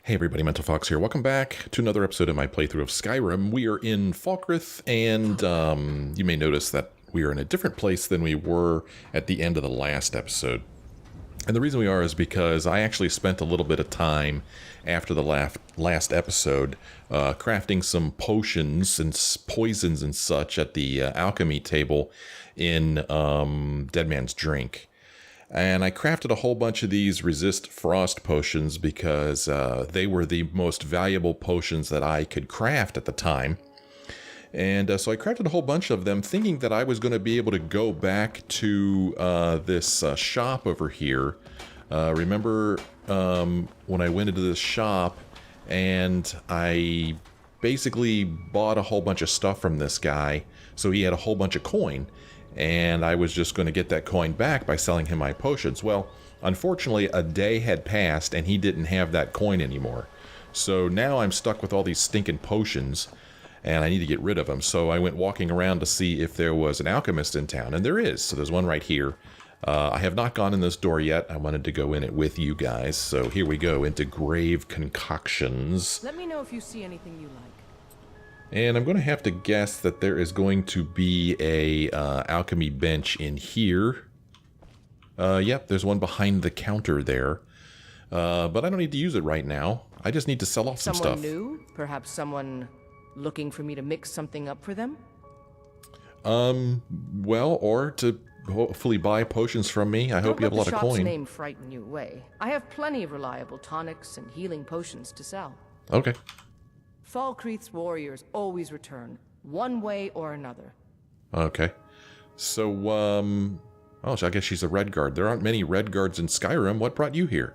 Hey everybody, Mental Fox here. Welcome back to another episode of my playthrough of Skyrim. We are in Falkreath, and you may notice that we are in a different place than we were at the end of the last episode. And the reason we are is because I actually spent a little bit of time after the last episode crafting some potions and poisons and such at the alchemy table in Dead Man's Drink. And I crafted a whole bunch of these resist frost potions because they were the most valuable potions that I could craft at the time. And so I crafted a whole bunch of them thinking that I was going to be able to go back to this shop over here. Remember when I went into this shop and I basically bought a whole bunch of stuff from this guy, so he had a whole bunch of coin. And I was just going to get that coin back by selling him my potions. Well, unfortunately, a day had passed and he didn't have that coin anymore. So now I'm stuck with all these stinking potions and I need to get rid of them. So I went walking around to see if there was an alchemist in town, and there is. So there's one right here. I have not gone in this door yet. I wanted to go in it with you guys. So here we go into Grave Concoctions. Let me know if you see anything you like. And I'm going to have to guess that there is going to be a alchemy bench in here. Yep, there's one behind the counter there. But I don't need to use it right now. I just need to sell off some stuff. Someone new? Perhaps someone looking for me to mix something up for them? Well, or to hopefully buy potions from me. I hope you have a lot of coin. Don't let the shop's name frighten you away. I have plenty of reliable tonics and healing potions to sell. Okay. Falkreath's warriors always return, one way or another. Okay. So, oh, so I guess she's a Redguard. There aren't many Redguards in Skyrim. What brought you here?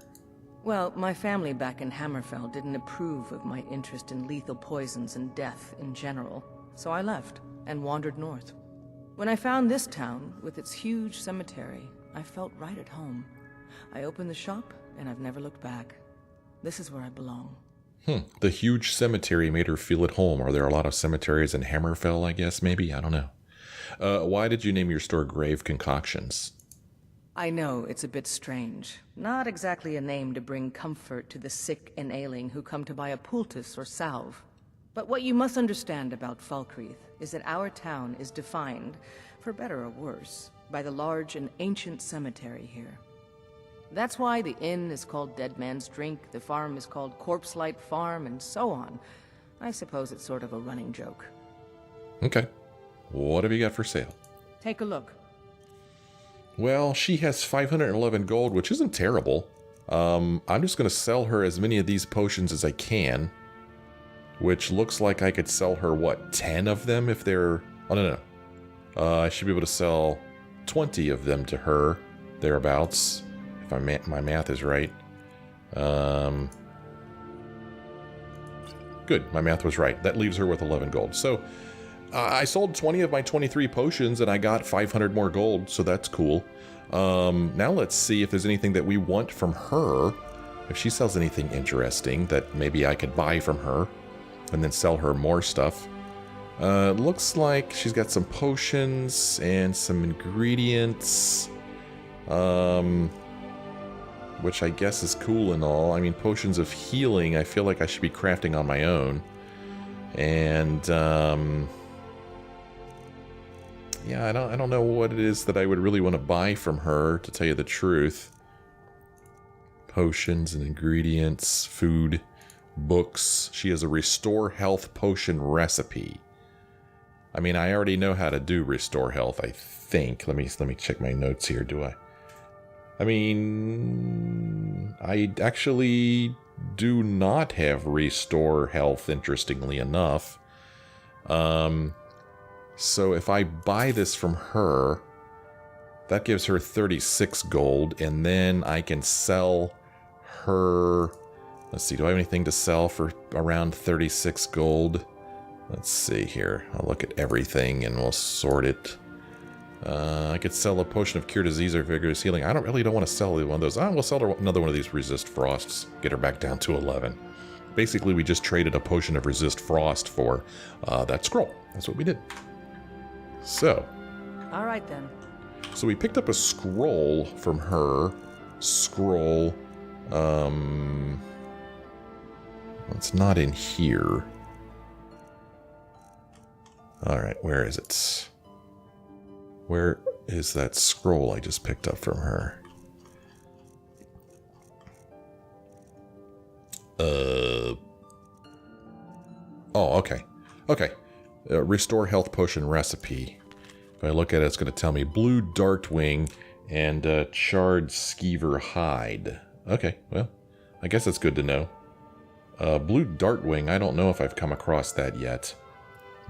Well, my family back in Hammerfell didn't approve of my interest in lethal poisons and death in general, so I left and wandered north. When I found this town, with its huge cemetery, I felt right at home. I opened the shop, and I've never looked back. This is where I belong. The huge cemetery made her feel at home. Are there a lot of cemeteries in Hammerfell, I guess, maybe? I don't know. Why did you name your store Grave Concoctions? I know it's a bit strange. Not exactly a name to bring comfort to the sick and ailing who come to buy a poultice or salve. But what you must understand about Falkreath is that our town is defined, for better or worse, by the large and ancient cemetery here. That's why the inn is called Dead Man's Drink, the farm is called Corpse Light Farm, and so on. I suppose it's sort of a running joke. Okay. What have you got for sale? Take a look. Well, she has 511 gold, which isn't terrible. I'm just going to sell her as many of these potions as I can. Which looks like I could sell her, what, 10 of them if they're... Oh, no. I should be able to sell 20 of them to her, thereabouts. If my math is right. Good, my math was right. That leaves her with 11 gold. So, I sold 20 of my 23 potions and I got 500 more gold, so that's cool. Now let's see if there's anything that we want from her. If she sells anything interesting that maybe I could buy from her and then sell her more stuff. Looks like she's got some potions and some ingredients. Which I guess is cool and all. I mean, potions of healing, I feel like I should be crafting on my own. And, yeah, I don't know what it is that I would really want to buy from her, to tell you the truth. Potions and ingredients, food, books. She has a restore health potion recipe. I mean, I already know how to do restore health, I think. Let me check my notes here, do I? I mean, I actually do not have restore health, interestingly enough. So if I buy this from her, that gives her 36 gold, and then I can sell her... Let's see, do I have anything to sell for around 36 gold? Let's see here. I'll look at everything and we'll sort it. I could sell a potion of cure disease or vigorous healing. I really don't want to sell one of those. We'll sell her another one of these resist frosts. Get her back down to 11. Basically, we just traded a potion of resist frost for that scroll. That's what we did. So. All right, then. So we picked up a scroll from her. Scroll. Well, it's not in here. Alright, where is it? Where is that scroll I just picked up from her? Oh, okay. Okay. Restore health potion recipe. If I look at it, it's going to tell me blue dartwing and charred skeever hide. Okay, well, I guess that's good to know. Blue dartwing, I don't know if I've come across that yet.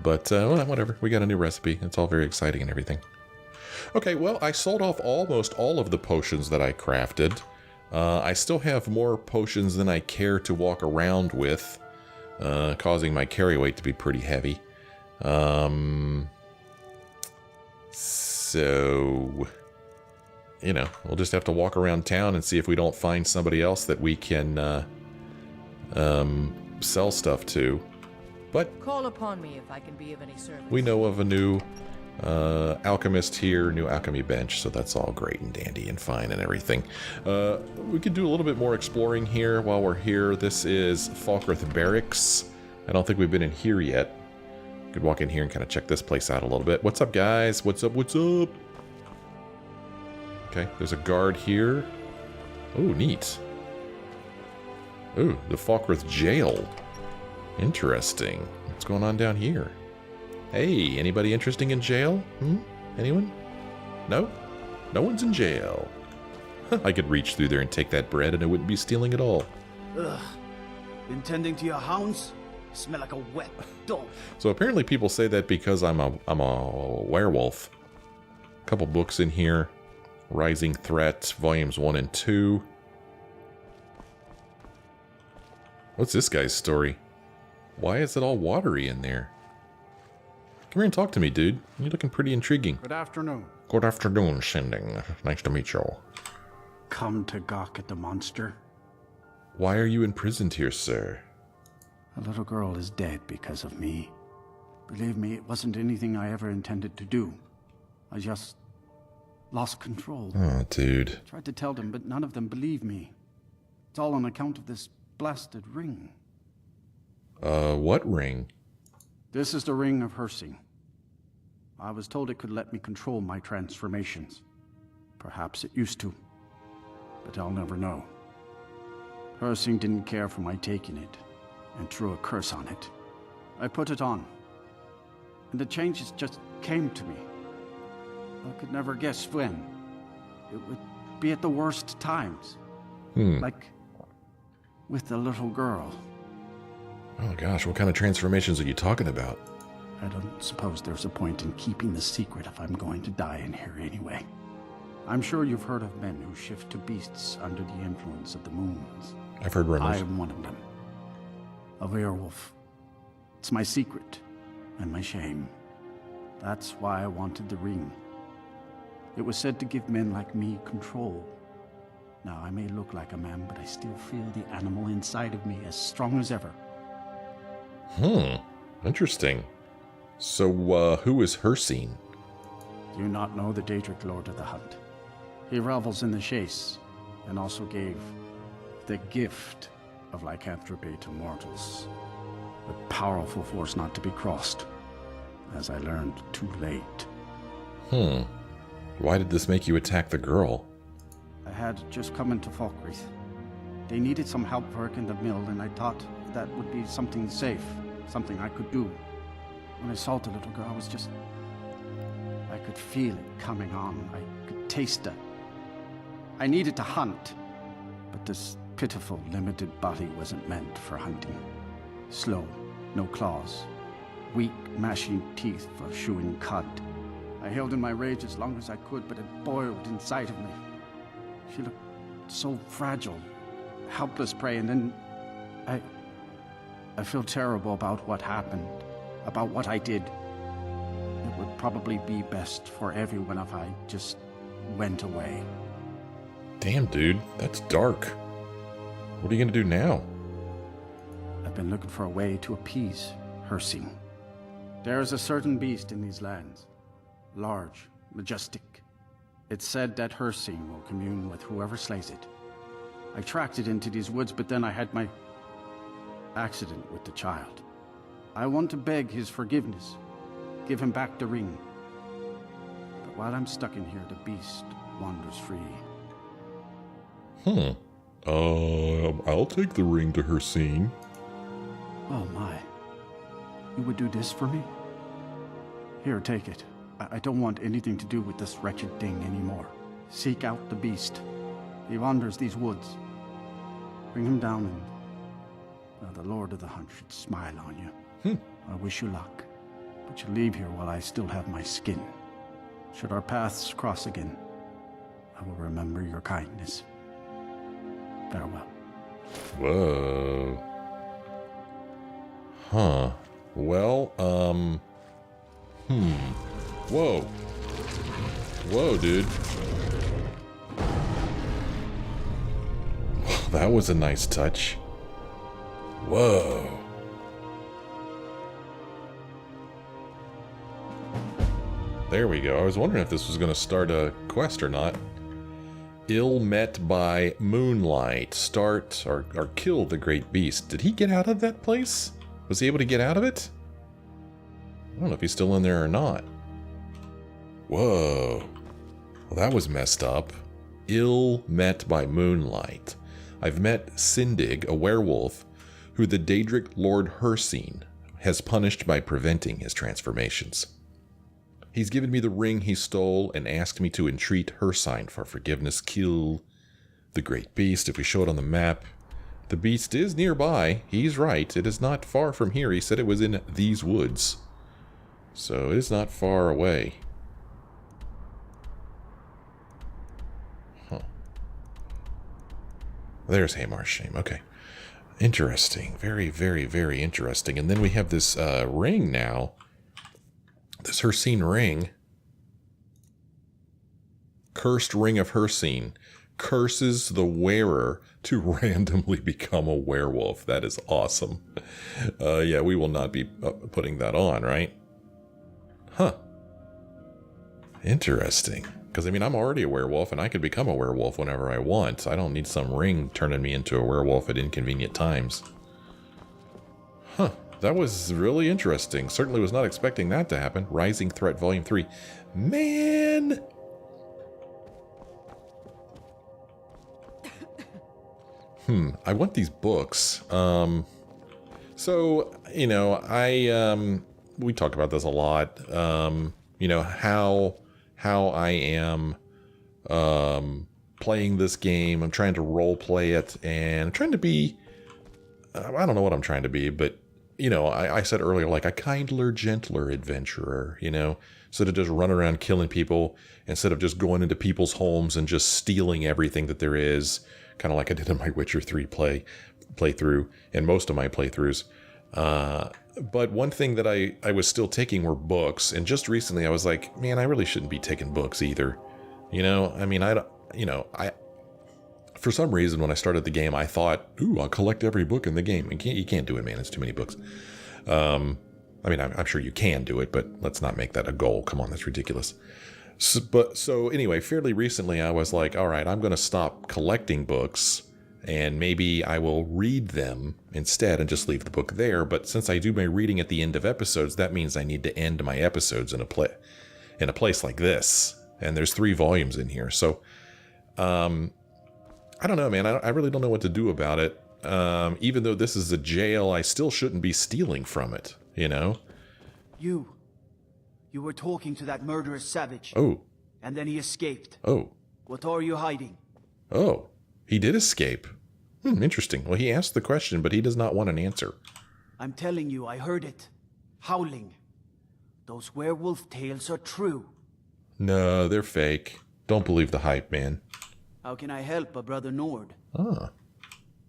But, well, whatever. We got a new recipe. It's all very exciting and everything. Okay, well, I sold off almost all of the potions that I crafted. I still have more potions than I care to walk around with, causing my carry weight to be pretty heavy. So, you know, we'll just have to walk around town and see if we don't find somebody else that we can sell stuff to. But call upon me if I can be of any service. We know of a new alchemist here, new alchemy bench, so that's all great and dandy and fine and everything. We could do a little bit more exploring here while we're here. This is Falkreath Barracks. I don't think we've been in here yet. Could walk in here and kind of check this place out a little bit. What's up, guys? What's up? What's up? Okay, there's a guard here. Oh, neat. Ooh, the Falkreath Jail. Interesting. What's going on down here? Hey, anybody interesting in jail? Anyone? No? No one's in jail. I could reach through there and take that bread and I wouldn't be stealing at all. Ugh. Been tending to your hounds? Smell like a wet dog. So apparently people say that because I'm a werewolf. A couple books in here. Rising Threat, volumes 1 and 2. What's this guy's story? Why is it all watery in there? Come here and talk to me, dude. You're looking pretty intriguing. Good afternoon. Good afternoon, Sinding. Nice to meet you. Come to gawk at the monster? Why are you imprisoned here, sir? A little girl is dead because of me. Believe me, it wasn't anything I ever intended to do. I just lost control. Oh, dude. Tried to tell them, but none of them believe me. It's all on account of this blasted ring. What ring? This is the ring of Hersing. I was told it could let me control my transformations. Perhaps it used to, but I'll never know. Hersing didn't care for my taking it, and threw a curse on it. I put it on, and the changes just came to me. I could never guess when. It would be at the worst times. Like with the little girl. Oh gosh, what kind of transformations are you talking about? I don't suppose there's a point in keeping the secret if I'm going to die in here anyway. I'm sure you've heard of men who shift to beasts under the influence of the moons. I've heard rumors. I am one of them. A werewolf. It's my secret and my shame. That's why I wanted the ring. It was said to give men like me control. Now, I may look like a man, but I still feel the animal inside of me as strong as ever. Interesting. So, who is Hersing? Do you not know the Daedric Lord of the Hunt? He revels in the chase, and also gave the gift of lycanthropy to mortals. A powerful force not to be crossed, as I learned too late. Why did this make you attack the girl? I had just come into Falkreath. They needed some help working the mill, and I thought that would be something safe, something I could do. When I saw the little girl, I was just... I could feel it coming on. I could taste it. I needed to hunt, but this pitiful, limited body wasn't meant for hunting. Slow, no claws, weak, mashing teeth for chewing cud. I held in my rage as long as I could, but it boiled inside of me. She looked so fragile, helpless prey, and then I feel terrible about what happened, about what I did. It would probably be best for everyone if I just went away. Damn, dude, that's dark. What are you gonna do now? I've been looking for a way to appease Hersing. There is a certain beast in these lands. Large, majestic. It's said that Hersing will commune with whoever slays it. I tracked it into these woods, but then I had my accident with the child. I want to beg his forgiveness. Give him back the ring. But while I'm stuck in here, the beast wanders free. I'll take the ring to her scene. Oh my. You would do this for me? Here, take it. I don't want anything to do with this wretched thing anymore. Seek out the beast. He wanders these woods. Bring him down and the Lord of the Hunt should smile on you. I wish you luck. But you leave here while I still have my skin. Should our paths cross again, I will remember your kindness. Farewell. Whoa. Huh. Well, Whoa. Whoa, dude. That was a nice touch. Whoa. There we go. I was wondering if this was going to start a quest or not. Ill met by moonlight. Start or kill the great beast. Did he get out of that place? Was he able to get out of it? I don't know if he's still in there or not. Whoa. Well, that was messed up. Ill met by moonlight. I've met Sinding, a werewolf, who the Daedric Lord Hircine has punished by preventing his transformations. He's given me the ring he stole and asked me to entreat Hircine for forgiveness. Kill the great beast. If we show it on the map, the beast is nearby. He's right. It is not far from here. He said it was in these woods. So it is not far away. Huh. There's Hamar's Shame. Okay. Interesting. Very, very, very interesting. And then we have this ring now. This Hircine ring. Cursed Ring of Hircine. Curses the wearer to randomly become a werewolf. That is awesome. Yeah, we will not be putting that on, right? Huh. Interesting. Because, I mean, I'm already a werewolf, and I could become a werewolf whenever I want. I don't need some ring turning me into a werewolf at inconvenient times. Huh. That was really interesting. Certainly was not expecting that to happen. Rising Threat Volume 3. Man! I want these books. So, you know, we talk about this a lot. You know, how I am playing this game. I'm trying to role play it, and I'm trying to be, I don't know what I'm trying to be, but, you know, I said earlier, like a kindler, gentler adventurer, you know, instead of just running around killing people, instead of just going into people's homes and just stealing everything that there is, kind of like I did in my Witcher 3 playthrough and most of my playthroughs. But one thing that I was still taking were books, and just recently I was like, man, I really shouldn't be taking books either. You know, I mean, for some reason when I started the game, I thought, ooh, I'll collect every book in the game. You can't do it, man. It's too many books. I mean, I'm sure you can do it, but let's not make that a goal. Come on, that's ridiculous. So anyway, fairly recently I was like, all right, I'm going to stop collecting books, and maybe I will read them instead and just leave the book there. But since I do my reading at the end of episodes, that means I need to end my episodes in a place like this. And there's 3 volumes in here. So, I don't know, man. I really don't know what to do about it. Even though this is a jail, I still shouldn't be stealing from it, you know? You were talking to that murderous savage. Oh. And then he escaped. Oh. What are you hiding? Oh. He did escape. Interesting. Well, he asked the question, but he does not want an answer. I'm telling you, I heard it. Howling. Those werewolf tales are true. No, they're fake. Don't believe the hype, man. How can I help a brother Nord? Ah.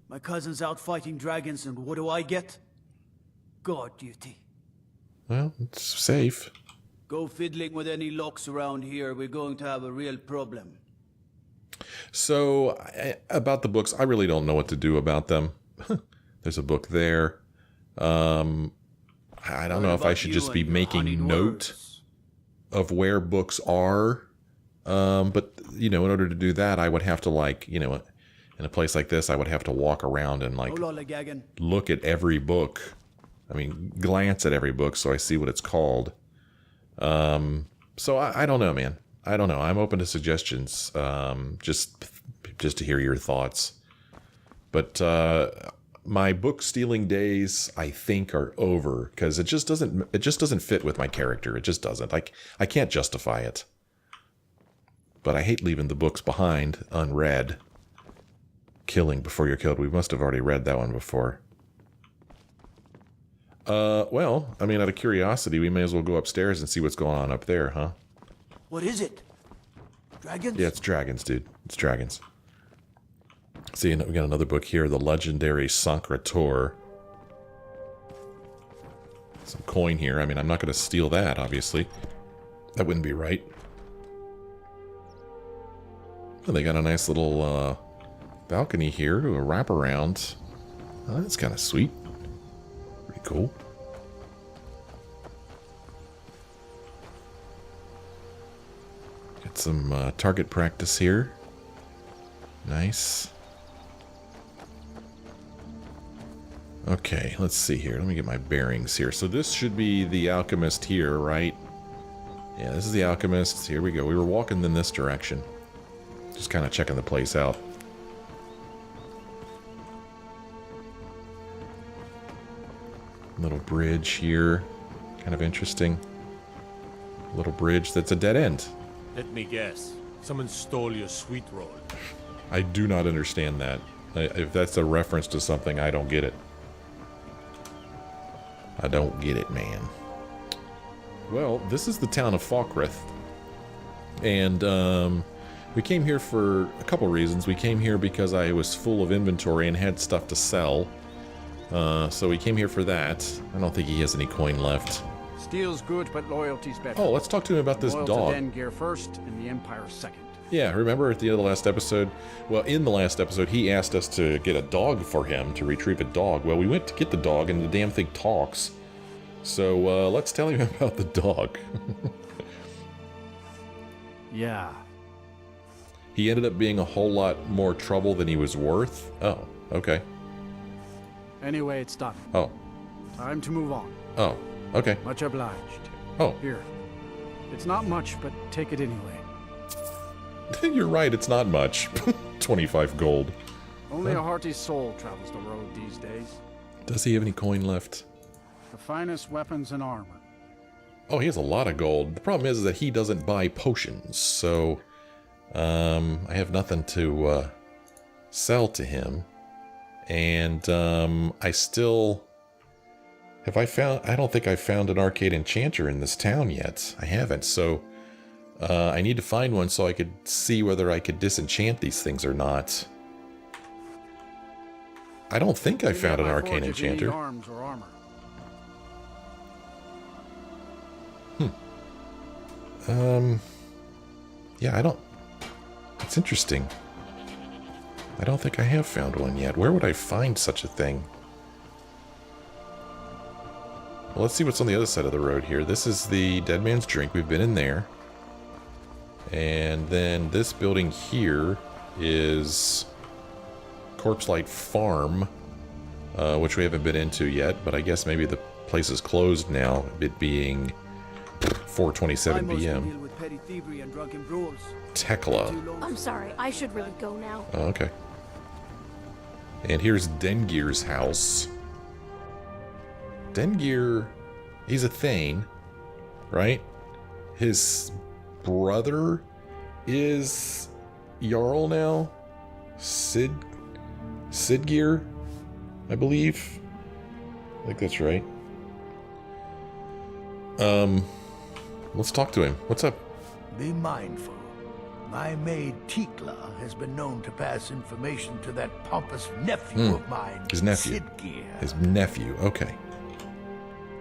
My cousin's out fighting dragons, and what do I get? Guard duty. Well, it's safe. Go fiddling with any locks around here, we're going to have a real problem. So, about the books, I really don't know what to do about them. There's a book there. I don't know if I should just be making note of where books are. But, you know, in order to do that, I would have to, like, you know, In a place like this, I would have to walk around and like look at every book. I mean, glance at every book so I see what it's called. So I don't know, man. I don't know. I'm open to suggestions. Just to hear your thoughts. But my book stealing days, I think, are over because it just doesn't fit with my character. It just doesn't. Like I can't justify it. But I hate leaving the books behind unread. Killing before you're killed. We must have already read that one before. Well, I mean, out of curiosity, we may as well go upstairs and see what's going on up there, huh? What is it? Dragons? Yeah, it's dragons, dude. It's dragons. See, we got another book here, The Legendary Sancrator. Some coin here. I mean, I'm not going to steal that, obviously. That wouldn't be right. Well, they got a nice little balcony here to a wraparound. Oh, that's kind of sweet. Pretty cool. Got some target practice here. Nice. Okay, let's see here. Let me get my bearings here. So this should be the alchemist here, right? Yeah, this is the alchemist. Here we go. We were walking in this direction. Just kind of checking the place out. Little bridge here. Kind of interesting. Little bridge that's a dead end. Let me guess. Someone stole your sweet roll. I do not understand that. If that's a reference to something, I don't get it. I don't get it, man. Well, this is the town of Falkreath. And we came here for a couple reasons. We came here because I was full of inventory and had stuff to sell. So we came here for that. I don't think he has any coin left. Steel's good, but loyalty's better. Oh, let's talk to him about this Loyal dog. to Dengeir first, and the Empire second. Yeah, remember at the end of the last episode? Well, in the last episode, he asked us to get a dog for him, to retrieve a dog. Well, we went to get the dog, and the damn thing talks. So, let's tell him about the dog. Yeah. He ended up being a whole lot more trouble than he was worth. Oh, okay. Anyway, it's done. Oh. Time to move on. Oh, okay. Much obliged. Oh. Here. It's not much, but take it anyway. You're right, it's not much. 25 gold. Only a hearty soul travels the road these days. Does he have any coin left? The finest weapons and armor. Oh, he has a lot of gold. The problem is that he doesn't buy potions, so I have nothing to sell to him. And I still... I don't think I've found an arcade enchanter in this town yet. I haven't, so I need to find one so I could see whether I could disenchant these things or not. I don't think I found an arcane enchanter. Arms or armor. Yeah, I don't... It's interesting. I don't think I have found one yet. Where would I find such a thing? Well, let's see what's on the other side of the road here. This is the Dead Man's Drink. We've been in there. And then this building here is Corpse Light Farm, which we haven't been into yet, but I guess maybe the place is closed now, it being 4:27 p.m. Tekla. I'm sorry, I should really go now. Oh, okay. And here's Dengeir's house. Dengeir, he's a Thane, right? His brother is Jarl now? Sidgeir, I believe. I think that's right. Let's talk to him. What's up? Be mindful. My maid Tekla has been known to pass information to that pompous nephew of mine, His nephew. Sidgeir. His nephew, okay.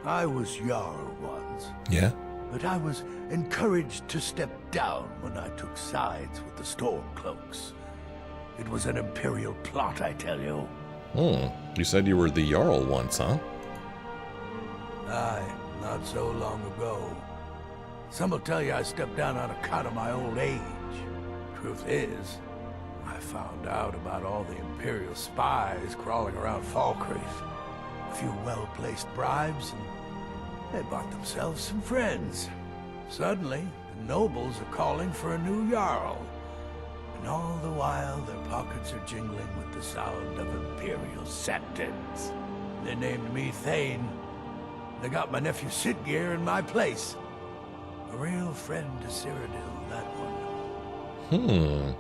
I was Jarl once, Yeah? but I was encouraged to step down when I took sides with the Stormcloaks. It was an imperial plot, I tell you. You said you were the Jarl once, huh? Aye, not so long ago. Some will tell you I stepped down on account of my old age. Truth is, I found out about all the Imperial spies crawling around Falkreath. A few well-placed bribes, and they bought themselves some friends. Suddenly, the nobles are calling for a new Jarl. And all the while, their pockets are jingling with the sound of Imperial sentence. They named me Thane. They got my nephew Sinding in my place. A real friend to Cyrodiil, that one.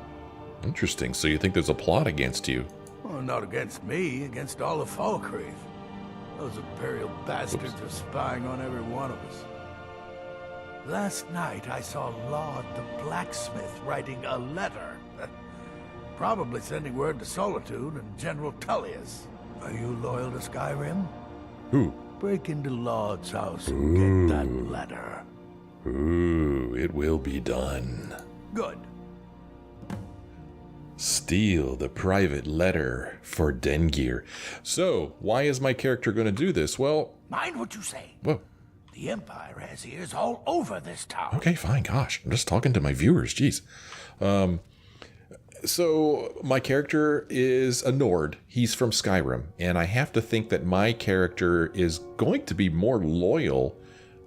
Interesting. So you think there's a plot against you? Well, not against me, against all of Falkreath. Those Imperial bastards are spying on every one of us. Last night, I saw Laud the blacksmith writing a letter. Probably sending word to Solitude and General Tullius. Are you loyal to Skyrim? Who? Break into Laud's house and get that letter. Ooh, it will be done. Good. Steal the private letter for Dengeir. So, why is my character going to do this? Well... Mind what you say. Whoa. The Empire has ears all over this town. Okay, fine. Gosh, I'm just talking to my viewers. Jeez. So, my character is a Nord. He's from Skyrim. And I have to think that my character is going to be more loyal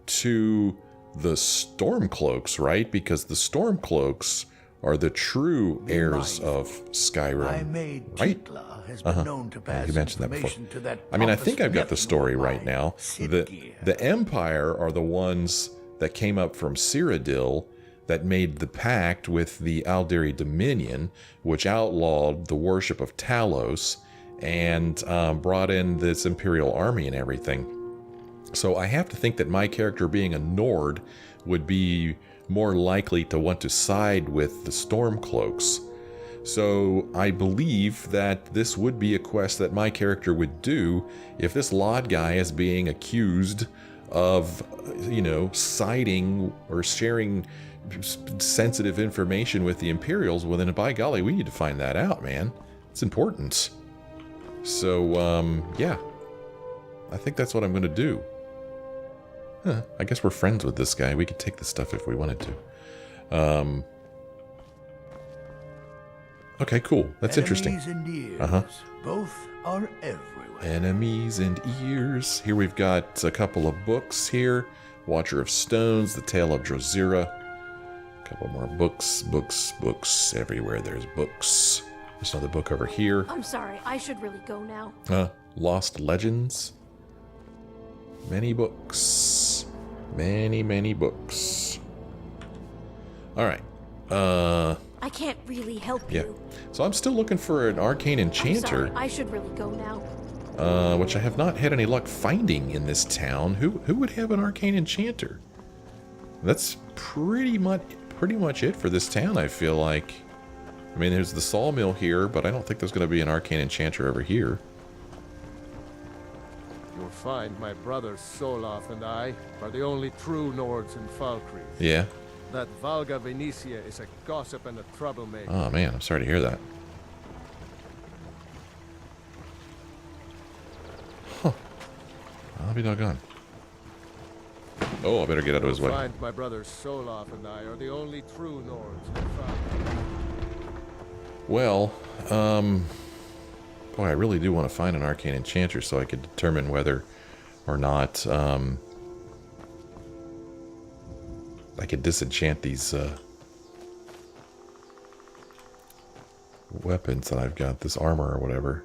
to the Stormcloaks, right? Because the Stormcloaks are the true heirs of Skyrim. My maid right? Titla has been known to pass You mentioned that before. information to that I mean, I think I've got the nephew story of right mine, now. Sinding. The Empire are the ones that came up from Cyrodiil that made the pact with the Alderi Dominion, which outlawed the worship of Talos and brought in this Imperial army and everything. So I have to think that my character being a Nord would be more likely to want to side with the Stormcloaks. So I believe that this would be a quest that my character would do if this Laud guy is being accused of, you know, siding or sharing sensitive information with the Imperials. Well, then by golly, we need to find that out, man. It's important. So, yeah. I think that's what I'm going to do. Huh, I guess we're friends with this guy. We could take this stuff if we wanted to. Okay, cool. That's interesting. Enemies and ears. Both are everywhere. Enemies and ears. Here we've got a couple of books here. Watcher of Stones, The Tale of Drozira. A couple more books, books. Everywhere there's books. There's another book over here. I'm sorry, I should really go now. Lost Legends. Many books. Many books. Alright. I can't really help Yeah. you. So I'm still looking for an arcane I'm enchanter. sorry, I should really go now. Which I have not had any luck finding in this town. Who would have an arcane enchanter? That's pretty much it for this town, I feel like. I mean, there's the sawmill here, but I don't think there's going to be an arcane enchanter over here. You'll find my brothers Soloth and I are the only true Nords in Falkreath. Yeah. That Valga Venetia is a gossip and a troublemaker. Oh man, I'm sorry to hear that. Huh. I'll be doggone. Oh, I better get out of his way. Find my brothers Soloth and I are the only true Nords in Falkreath. Well, boy, I really do want to find an arcane enchanter so I could determine whether or not I could disenchant these weapons that I've got, this armor or whatever.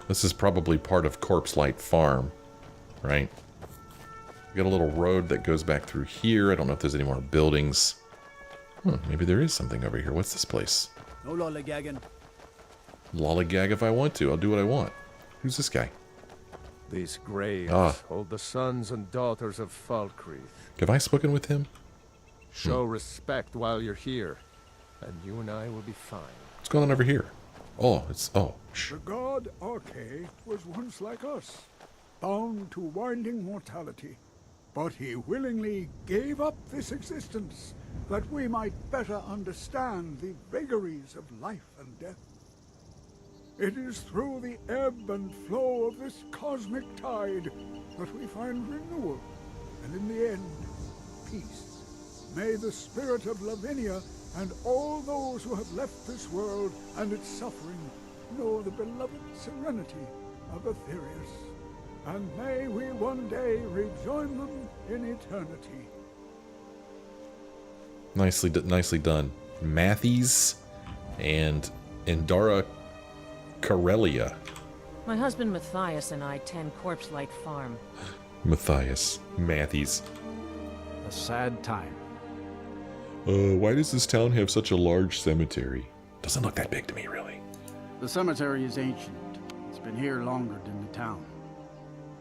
This is probably part of Corpse Light Farm, right? We got a little road that goes back through here. I don't know if there's any more buildings. Maybe there is something over here. What's this place? No lollygagging. Lollygag if I want to. I'll do what I want. Who's this guy? These graves hold the sons and daughters of Falkreath. Have I spoken with him? Show respect while you're here, and you and I will be fine. What's going on over here? Oh, The god Arche was once like us, bound to winding mortality. But he willingly gave up this existence that we might better understand the vagaries of life and death. It is through the ebb and flow of this cosmic tide that we find renewal, and in the end, peace. May the spirit of Lavinia and all those who have left this world and its suffering know the beloved serenity of Aetherius. And may we one day rejoin them in eternity. Nicely done. Matthews and Indara Karelia. My husband Matthias and I tend Corpse Light Farm. Mathias. Matthews. A sad time. Why does this town have such a large cemetery? Doesn't look that big to me, really. The cemetery is ancient. It's been here longer than the town.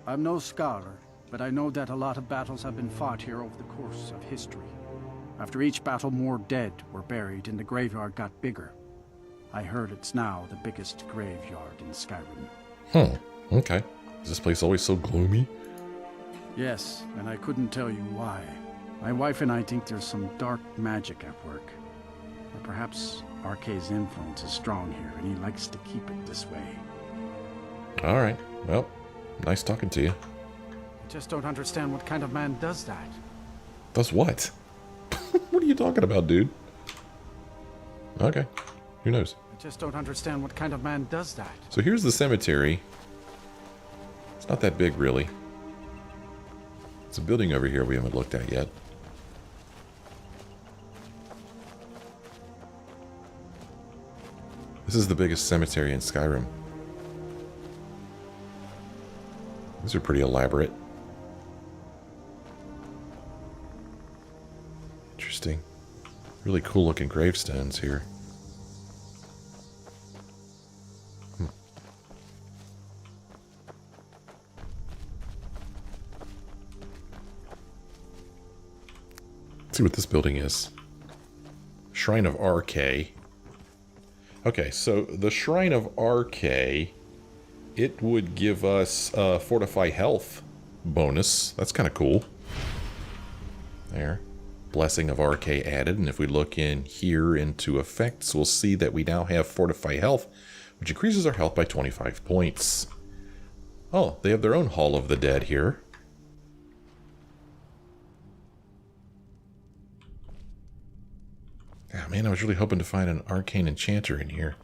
I'm no scholar, but I know that a lot of battles have been fought here over the course of history. After each battle, more dead were buried and the graveyard got bigger. I heard it's now the biggest graveyard in Skyrim. Okay. Is this place always so gloomy? Yes, and I couldn't tell you why. My wife and I think there's some dark magic at work. Or perhaps Arkay's influence is strong here, and he likes to keep it this way. Alright. Well, nice talking to you. I just don't understand what kind of man does that. Does what? What are you talking about, dude? Okay. Who knows? I just don't understand what kind of man does that. So here's the cemetery. It's not that big, really. It's a building over here we haven't looked at yet. This is the biggest cemetery in Skyrim. These are pretty elaborate. Interesting. Really cool looking gravestones here. Let's see what this building is. Shrine of Arkay. Okay, so the Shrine of Arkay, it would give us a Fortify Health bonus. That's kind of cool. There. Blessing of Arkay added, and if we look in here into effects, we'll see that we now have Fortify Health, which increases our health by 25 points. Oh, they have their own Hall of the Dead here. Ah, man, I was really hoping to find an arcane enchanter in here.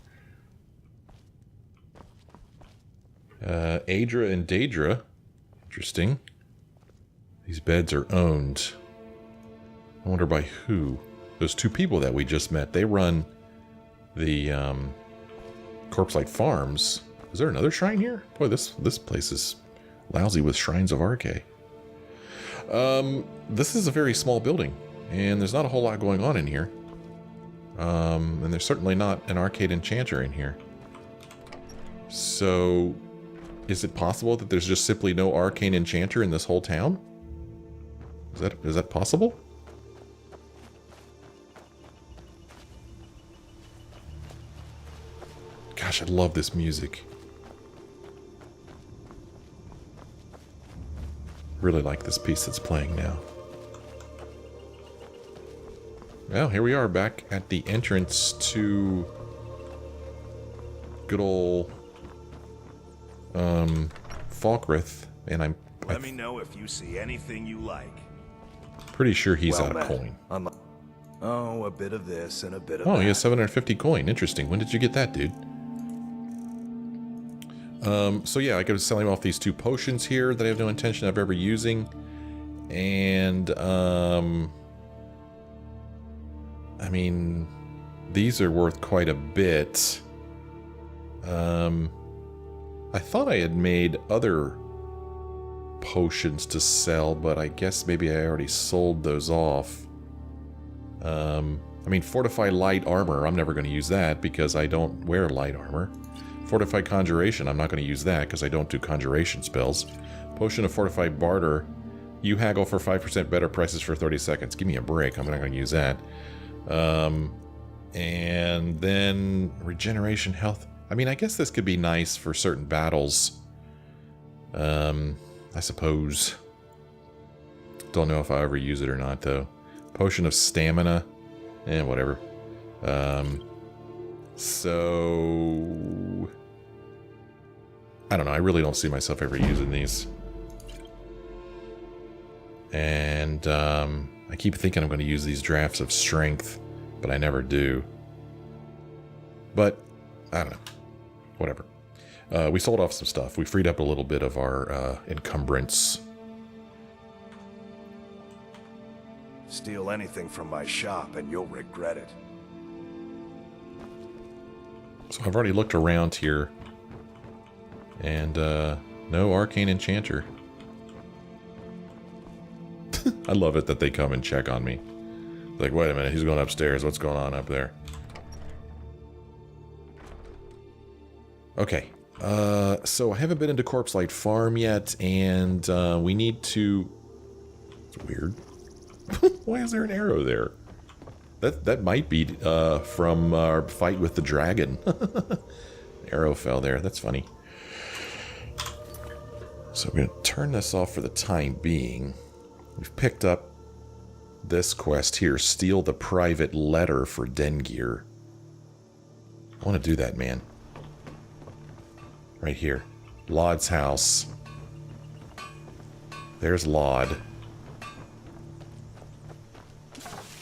Aedra and Daedra. Interesting. These beds are owned. I wonder by who. Those two people that we just met, they run the Corpse Light Farms. Is there another shrine here? Boy, this place is lousy with shrines of Arkay. This is a very small building, and there's not a whole lot going on in here. And there's certainly not an arcade enchanter in here. So, is it possible that there's just simply no arcane enchanter in this whole town? Is that possible? Gosh, I love this music. Really like this piece that's playing now. Well, here we are back at the entrance to good old Falkreath, and Let me know if you see anything you like. Pretty sure he's out of coin. Oh, a bit of this and a bit of Oh, that. he has 750 coin. Interesting. When did you get that, dude? So yeah, I could sell him off these 2 potions here that I have no intention of ever using. And, I mean, these are worth quite a bit. I thought I had made other potions to sell, but I guess maybe I already sold those off. I mean, Fortify Light Armor, I'm never going to use that because I don't wear light armor. Fortify Conjuration, I'm not going to use that because I don't do conjuration spells. Potion of Fortified Barter, you haggle for 5% better prices for 30 seconds. Give me a break, I'm not going to use that. And then Regeneration Health. I mean, I guess this could be nice for certain battles. I suppose. Don't know if I ever use it or not, though. Potion of Stamina. Whatever. So... I don't know, I really don't see myself ever using these. And, I keep thinking I'm going to use these drafts of strength, but I never do. But, I don't know. Whatever. We sold off some stuff. We freed up a little bit of our encumbrance. Steal anything from my shop and you'll regret it. So I've already looked around here. And, no arcane enchanter. I love it that they come and check on me. Like, wait a minute, he's going upstairs. What's going on up there? Okay. So I haven't been into Corpse Light Farm yet, and we need to... It's weird. Why is there an arrow there? That might be from our fight with the dragon. Arrow fell there. That's funny. So I'm going to turn this off for the time being. We've picked up this quest here. Steal the private letter for Dengeir. I want to do that, man. Right here. Laud's house. There's Laud.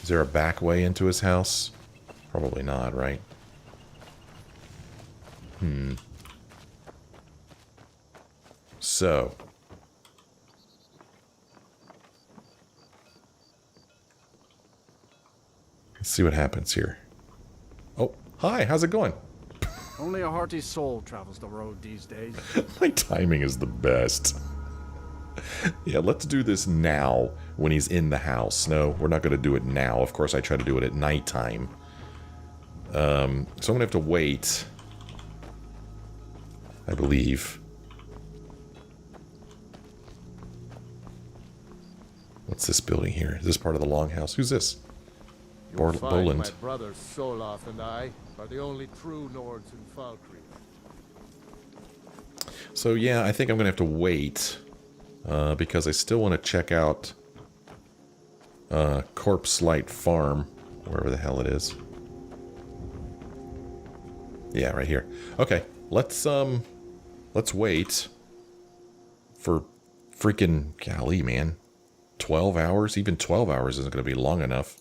Is there a back way into his house? Probably not, right? So. Let's see what happens here. Oh, hi, how's it going? Only a hearty soul travels the road these days. My timing is the best. Yeah, let's do this now when he's in the house. No, we're not going to do it now. Of course, I try to do it at nighttime. So I'm going to have to wait. I believe. What's this building here? Is this part of the longhouse? Who's this? You'll find Boland. my brothers Soloth and I are the only true Nords in Falkreath. So yeah, I think I'm going to have to wait. Because I still want to check out Corpse Light Farm, wherever the hell it is. Yeah, right here. Okay, let's wait for freaking golly, man. 12 hours? Even 12 hours isn't going to be long enough.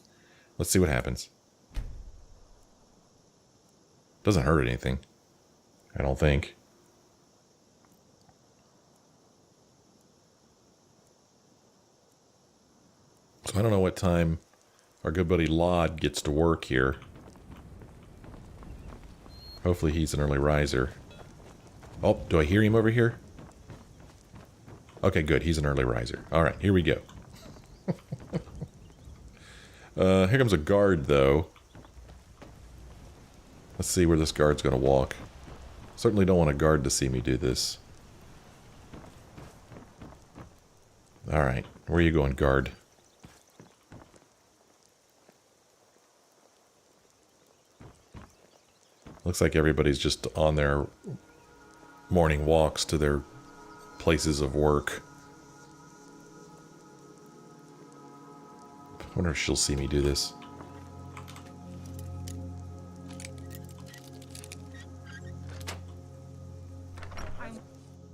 Let's see what happens. Doesn't hurt anything. I don't think. So I don't know what time our good buddy Laud gets to work here. Hopefully he's an early riser. Oh, do I hear him over here? Okay, good. He's an early riser. Alright, here we go. Here comes a guard, though. Let's see where this guard's going to walk. Certainly don't want a guard to see me do this. Alright, where are you going, guard? Looks like everybody's just on their morning walks to their places of work. I wonder if she'll see me do this.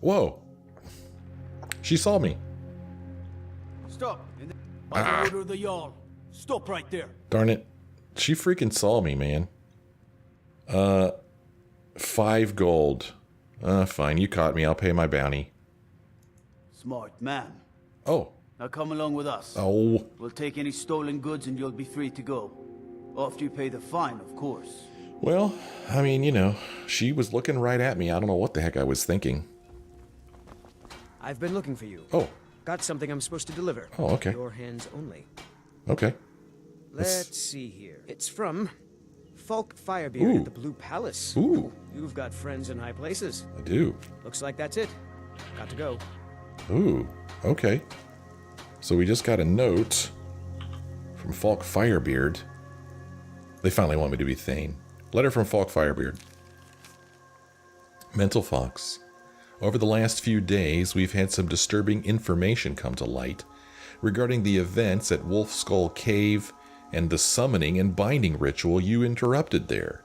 Whoa! She saw me. Stop! By the order of the Jarl. Stop right there. Darn it. She freaking saw me, man. 5 gold. Fine, you caught me. I'll pay my bounty. Smart man. Oh. Now come along with us. Oh. We'll take any stolen goods and you'll be free to go. After you pay the fine, of course. Well, I mean, you know, she was looking right at me. I don't know what the heck I was thinking. I've been looking for you. Oh. Got something I'm supposed to deliver. Oh, okay. Your hands only. Okay. Let's see here. It's from Falk Firebeard at the Blue Palace. Ooh. You've got friends in high places. I do. Looks like that's it. Got to go. Ooh. Okay. So we just got a note from Falk Firebeard. They finally want me to be Thane. Letter from Falk Firebeard. Mental Fox. Over the last few days, we've had some disturbing information come to light regarding the events at Wolf Skull Cave and the summoning and binding ritual you interrupted there.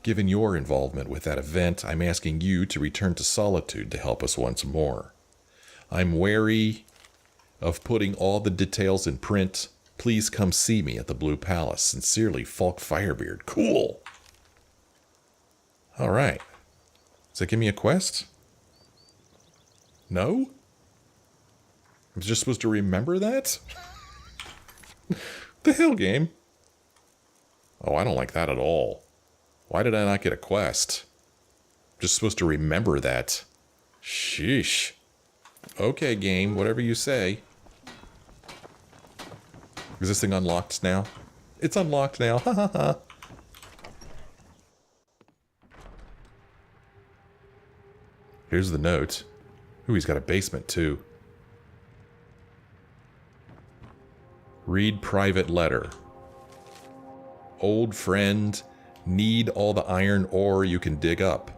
Given your involvement with that event, I'm asking you to return to Solitude to help us once more. I'm wary of putting all the details in print, Please come see me at the Blue Palace. Sincerely, Falk Firebeard. Cool. All right. Does that give me a quest? No? I'm just supposed to remember that? The hell, game? Oh, I don't like that at all. Why did I not get a quest? I'm just supposed to remember that. Sheesh. Okay, game, whatever you say. Is this thing unlocked now? It's unlocked now. Ha ha ha. Here's the note. Ooh, he's got a basement too. Read private letter. Old friend, need all the iron ore you can dig up.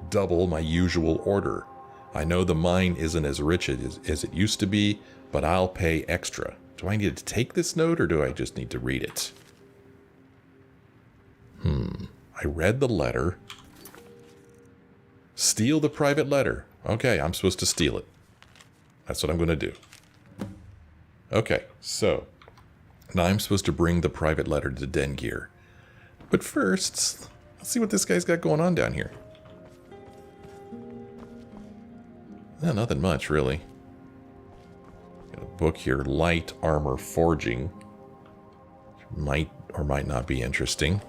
Double my usual order. I know the mine isn't as rich as it used to be, but I'll pay extra. Do I need to take this note or do I just need to read it? I read the letter. Steal the private letter. Okay, I'm supposed to steal it. That's what I'm going to do. Okay, so now I'm supposed to bring the private letter to Dengeir. But first, let's see what this guy's got going on down here. Nothing much, really. Got a book here, Light Armor Forging. Might or might not be interesting.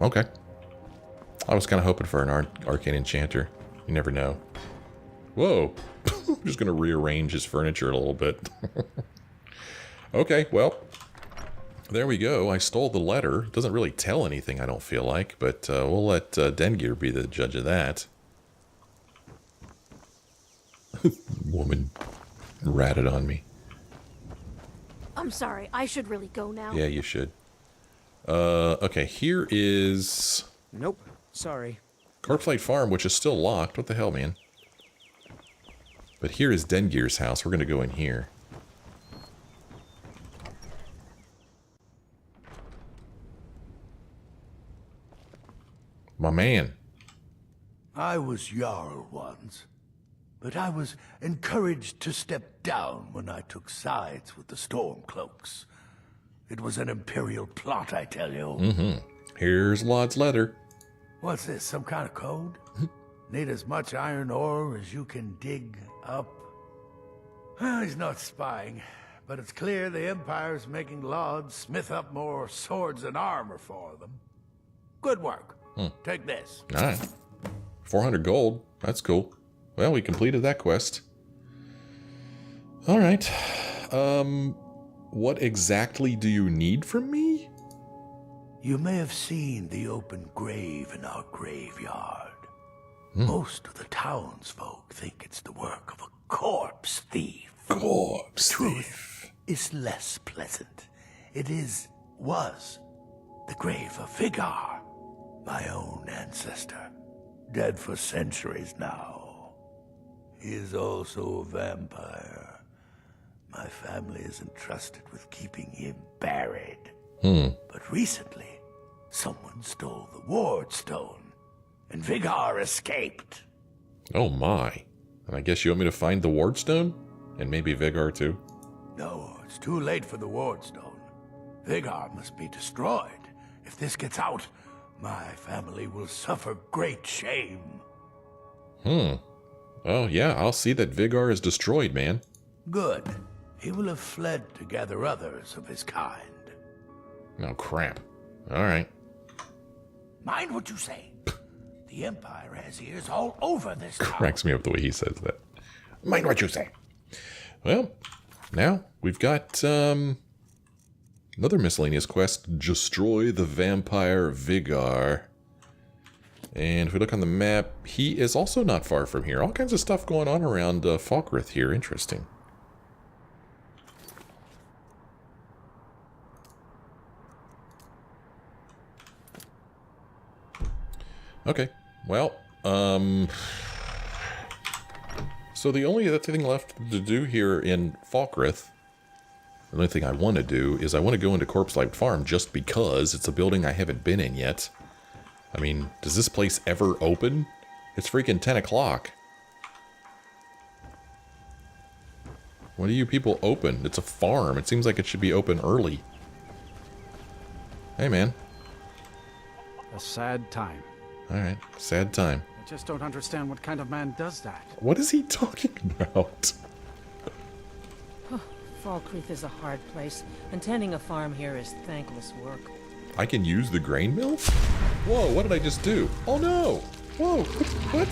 Okay. I was kind of hoping for an arcane enchanter. You never know. Whoa. I'm just going to rearrange his furniture a little bit. Okay, well. There we go. I stole the letter. Doesn't really tell anything, I don't feel like. But we'll let Dengeir be the judge of that. Woman ratted on me. I'm sorry. I should really go now. Yeah, you should. Okay, here is... Nope. Sorry. Corpselight Farm, which is still locked. What the hell, man? But here is Dengeir's house. We're going to go in here. My man. I was Jarl once, but I was encouraged to step down when I took sides with the Stormcloaks. It was an Imperial plot, I tell you. Here's Lod's letter. What's this, some kind of code? Need as much iron ore as you can dig up? Well, he's not spying, but it's clear the Empire's making Lod smith up more swords and armor for them. Good work. Take this. Alright. 400 gold. That's cool. Well, we completed that quest. Alright. What exactly do you need from me? You may have seen the open grave in our graveyard. Most of the townsfolk think it's the work of a corpse thief. Corpse Truth is less pleasant. It was the grave of Vigar, my own ancestor, dead for centuries now. He is also a vampire. My family is entrusted with keeping him buried. But recently, someone stole the ward stone, and Vigar escaped. Oh my. And I guess you want me to find the wardstone? And maybe Vigar too? No, it's too late for the ward stone. Vigar must be destroyed. If this gets out, my family will suffer great shame. Oh yeah, I'll see that Vigar is destroyed, man. Good. He will have fled to gather others of his kind. Oh crap. Alright. Mind what you say. The Empire has ears all over this town. Cracks me up the way he says that. Mind what you say. Well, now we've got another miscellaneous quest. Destroy the vampire Vigar. And if we look on the map, he is also not far from here. All kinds of stuff going on around Falkreath here. Interesting. Okay, well, so the only other thing left to do here in Falkreath, the only thing I want to do is I want to go into Corpselight Farm just because it's a building I haven't been in yet. I mean, does this place ever open? It's freaking 10 o'clock. What do you people open? It's a farm. It seems like it should be open early. Hey, man. A sad time. Alright, sad time. I just don't understand what kind of man does that. What is he talking about? Falkreath is a hard place, and tending a farm here is thankless work. I can use the grain mill? Whoa, what did I just do? Oh no! Whoa, what?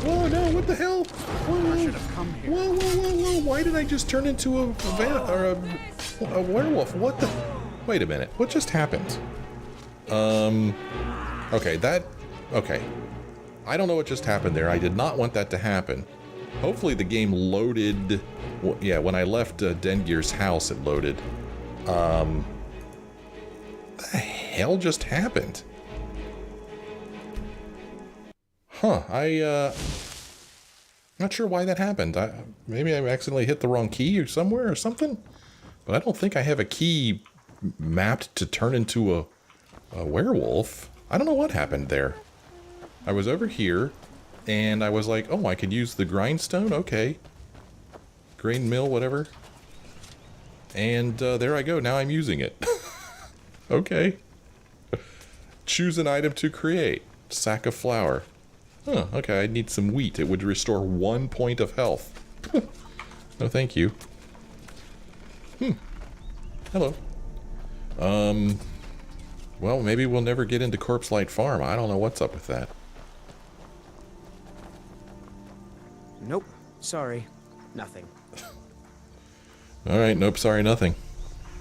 Whoa, no, what the hell? Whoa, I should have come here. whoa, why did I just turn into a werewolf? What the? Wait a minute, what just happened? Okay, okay. I don't know what just happened there. I did not want that to happen. Hopefully the game loaded. Well, yeah, when I left Dengeir's house, it loaded. What the hell just happened? Huh, not sure why that happened. Maybe I accidentally hit the wrong key or somewhere or something? But I don't think I have a key mapped to turn into a werewolf. I don't know what happened there. I was over here, and I was like, oh, I could use the grindstone? Okay. Grain mill, whatever. And there I go. Now I'm using it. Okay. Choose an item to create. Sack of flour. Huh, okay, I need some wheat. It would restore 1 point of health. No, thank you. Hello. Well, maybe we'll never get into Corpse Light Farm. I don't know what's up with that. Nope. Sorry. Nothing. Alright, nope, sorry, nothing.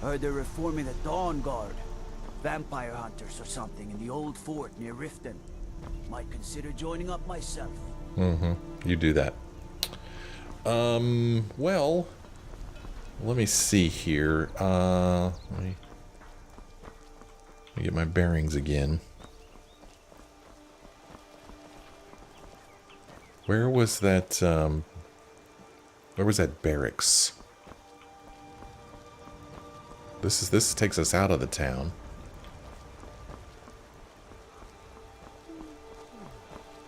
Heard they're reforming the Dawn Guard. Vampire hunters or something in the old fort near Riften. Might consider joining up myself. You do that. Well, let me see here. Let me get my bearings again. Where was that barracks? This takes us out of the town.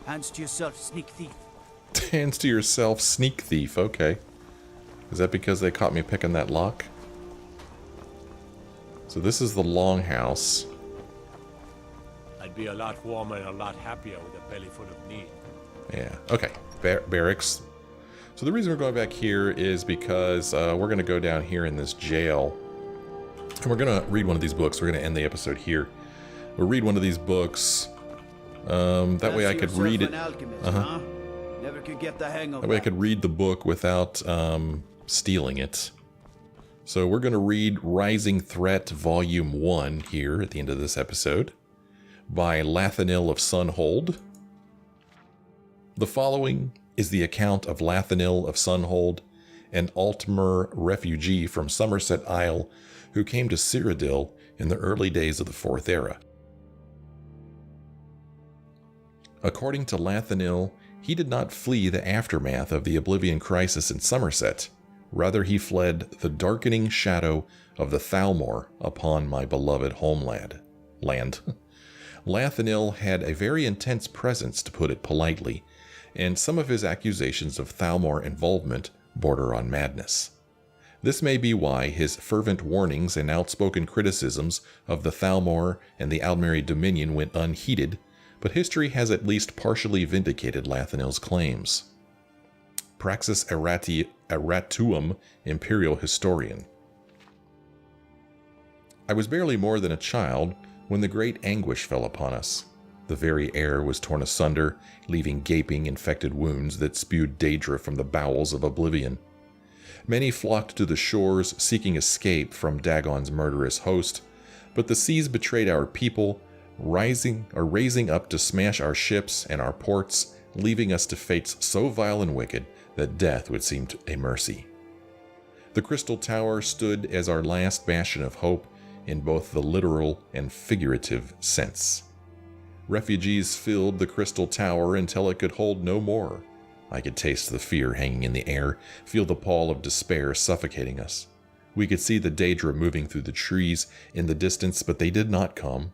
Hands to yourself, sneak thief. Hands to yourself, sneak thief. Okay. Is that because they caught me picking that lock? So this is the longhouse. I'd be a lot warmer and a lot happier with a belly full of meat. Yeah. Okay. Barracks. So the reason we're going back here is because we're going to go down here in this jail. And we're going to read one of these books. We're going to end the episode here. We'll read one of these books. That way I could read it. Never could get the hang of that way I could read the book without stealing it. So we're going to read Rising Threat Volume 1 here at the end of this episode by Lathanil of Sunhold. The following is the account of Lathanil of Sunhold, an Altmer refugee from Somerset Isle who came to Cyrodiil in the early days of the Fourth Era. According to Lathanil, he did not flee the aftermath of the Oblivion crisis in Somerset. Rather, he fled the darkening shadow of the Thalmor upon my beloved homeland. Lathanil had a very intense presence, to put it politely, and some of his accusations of Thalmor involvement border on madness. This may be why his fervent warnings and outspoken criticisms of the Thalmor and the Aldmeri Dominion went unheeded, but history has at least partially vindicated Lathanil's claims. Praxis Erratuum, Imperial Historian. I was barely more than a child when the great anguish fell upon us. The very air was torn asunder, leaving gaping, infected wounds that spewed Daedra from the bowels of oblivion. Many flocked to the shores, seeking escape from Dagon's murderous host, but the seas betrayed our people, raising up to smash our ships and our ports, leaving us to fates so vile and wicked that death would seem a mercy. The Crystal Tower stood as our last bastion of hope in both the literal and figurative sense. Refugees filled the Crystal Tower until it could hold no more. I could taste the fear hanging in the air, feel the pall of despair suffocating us. We could see the Daedra moving through the trees in the distance, but they did not come.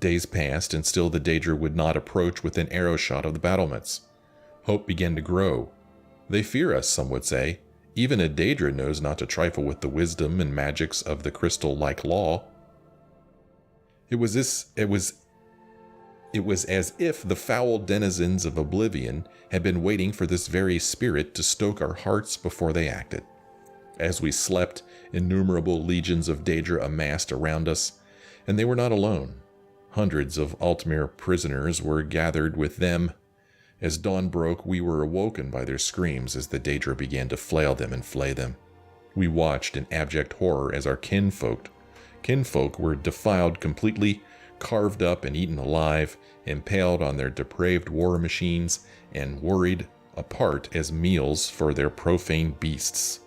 Days passed, and still the Daedra would not approach within arrow shot of the battlements. Hope began to grow. They fear us, some would say. Even a Daedra knows not to trifle with the wisdom and magics of the crystal-like law. It was as if the foul denizens of Oblivion had been waiting for this very spirit to stoke our hearts before they acted. As we slept, innumerable legions of Daedra amassed around us, and they were not alone. Hundreds of Altmer prisoners were gathered with them. As dawn broke, we were awoken by their screams as the Daedra began to flail them and flay them. We watched in abject horror as our kinfolk were defiled completely, carved up and eaten alive, impaled on their depraved war machines, and worried apart as meals for their profane beasts.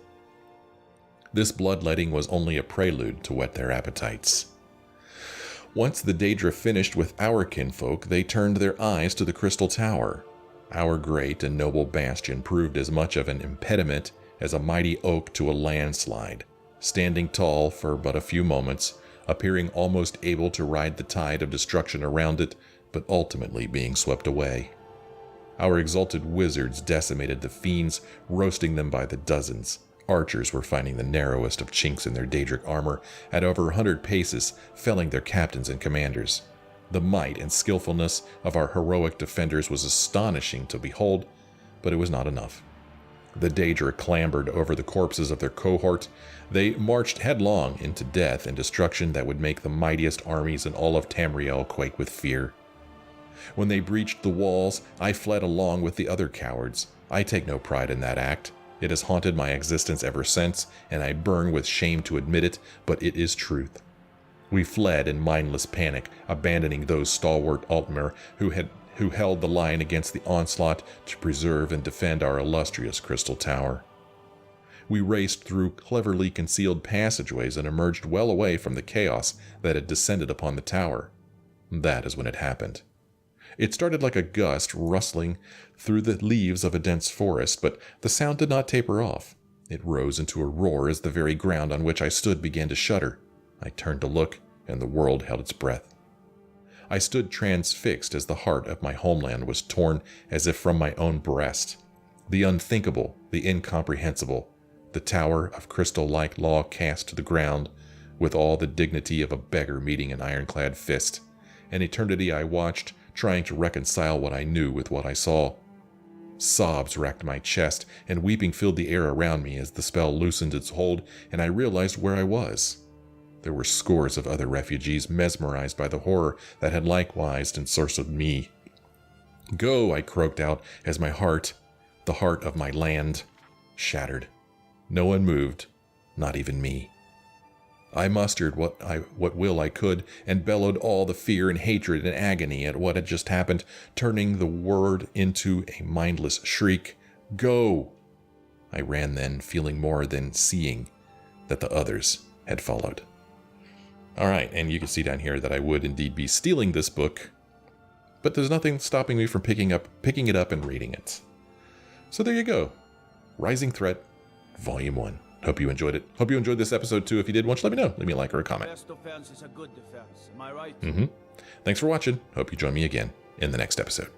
This bloodletting was only a prelude to whet their appetites. Once the Daedra finished with our kinfolk, they turned their eyes to the Crystal Tower. Our great and noble bastion proved as much of an impediment as a mighty oak to a landslide, standing tall for but a few moments, appearing almost able to ride the tide of destruction around it, but ultimately being swept away. Our exalted wizards decimated the fiends, roasting them by the dozens. Archers were finding the narrowest of chinks in their Daedric armor at over 100 paces, felling their captains and commanders. The might and skillfulness of our heroic defenders was astonishing to behold, but it was not enough. The Daedra clambered over the corpses of their cohort. They marched headlong into death and destruction that would make the mightiest armies in all of Tamriel quake with fear. When they breached the walls, I fled along with the other cowards. I take no pride in that act. It has haunted my existence ever since, and I burn with shame to admit it, but it is truth. We fled in mindless panic, abandoning those stalwart Altmer who held the line against the onslaught to preserve and defend our illustrious Crystal Tower. We raced through cleverly concealed passageways and emerged well away from the chaos that had descended upon the tower. That is when it happened. It started like a gust rustling through the leaves of a dense forest, but the sound did not taper off. It rose into a roar as the very ground on which I stood began to shudder. I turned to look, and the world held its breath. I stood transfixed as the heart of my homeland was torn as if from my own breast. The unthinkable, the incomprehensible, the tower of crystal-like law cast to the ground, with all the dignity of a beggar meeting an ironclad fist. An eternity I watched, trying to reconcile what I knew with what I saw. Sobs racked my chest, and weeping filled the air around me as the spell loosened its hold, and I realized where I was. There were scores of other refugees mesmerized by the horror that had likewise ensorcelled me. "Go," I croaked out as my heart, the heart of my land, shattered. No one moved, not even me. I mustered what will I could, and bellowed all the fear and hatred and agony at what had just happened, turning the word into a mindless shriek. "Go!" I ran then, feeling more than seeing that the others had followed. Alright, and you can see down here that I would indeed be stealing this book, but there's nothing stopping me from picking it up and reading it. So there you go. Rising Threat, Volume 1. Hope you enjoyed it. Hope you enjoyed this episode too. If you did, why don't you let me know? Leave me a like or a comment. Best defense is a good defense. Am I right? Thanks for watching. Hope you join me again in the next episode.